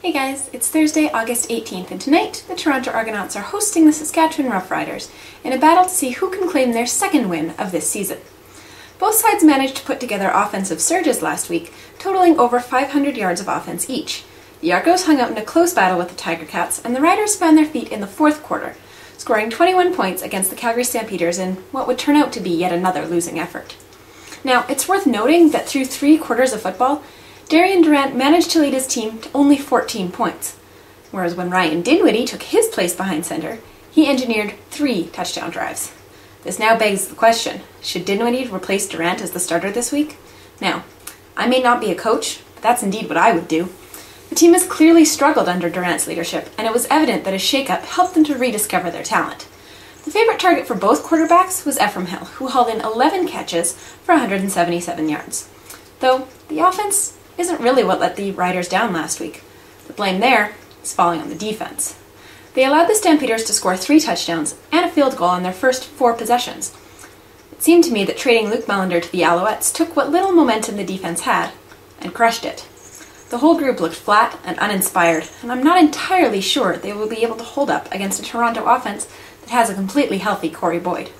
Hey guys, it's Thursday, August 18th, and tonight the Toronto Argonauts are hosting the Saskatchewan Roughriders in a battle to see who can claim their second win of this season. Both sides managed to put together offensive surges last week, totaling over 500 yards of offense each. The Argos hung out in a close battle with the Tiger Cats, and the Riders found their feet in the fourth quarter, scoring 21 points against the Calgary Stampeders in what would turn out to be yet another losing effort. Now, it's worth noting that through 3 quarters of football, Darian Durant managed to lead his team to only 14 points, whereas when Ryan Dinwiddie took his place behind center, he engineered 3 touchdown drives. This now begs the question, should Dinwiddie replace Durant as the starter this week? Now, I may not be a coach, but that's indeed what I would do. The team has clearly struggled under Durant's leadership, and it was evident that a shakeup helped them to rediscover their talent. The favorite target for both quarterbacks was Ephraim Hill, who hauled in 11 catches for 177 yards. Though the offense isn't really what let the Riders down last week. The blame there is falling on the defense. They allowed the Stampeders to score 3 touchdowns and a field goal on their first 4 possessions. It seemed to me that trading Luke Melander to the Alouettes took what little momentum the defense had and crushed it. The whole group looked flat and uninspired, and I'm not entirely sure they will be able to hold up against a Toronto offense that has a completely healthy Corey Boyd.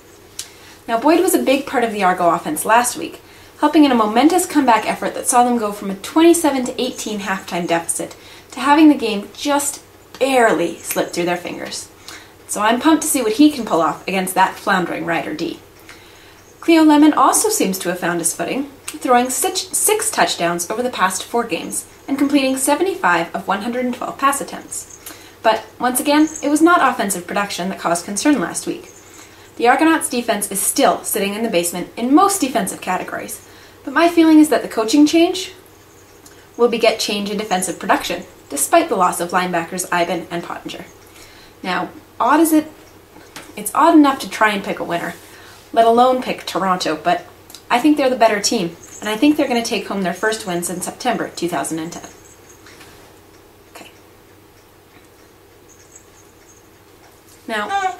Now, Boyd was a big part of the Argo offense last week, helping in a momentous comeback effort that saw them go from a 27-18 halftime deficit to having the game just barely slip through their fingers. So I'm pumped to see what he can pull off against that floundering Rider D. Cleo Lemon also seems to have found his footing, throwing 6 touchdowns over the past 4 games and completing 75 of 112 pass attempts. But once again, it was not offensive production that caused concern last week. The Argonauts' defense is still sitting in the basement in most defensive categories, but my feeling is that the coaching change will beget change in defensive production, despite the loss of linebackers Iben and Pottinger. Now, it's odd enough to try and pick a winner, let alone pick Toronto, but I think they're the better team, and I think they're going to take home their first win since September 2010. Okay. Now,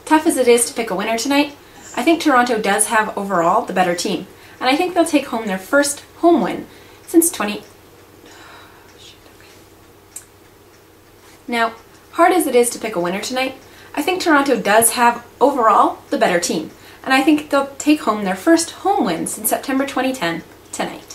tough as it is to pick a winner tonight, I think Toronto does have overall the better team, and I think they'll take home their first home win since Now, hard as it is to pick a winner tonight, I think Toronto does have overall the better team, and I think they'll take home their first home win since September 2010 tonight.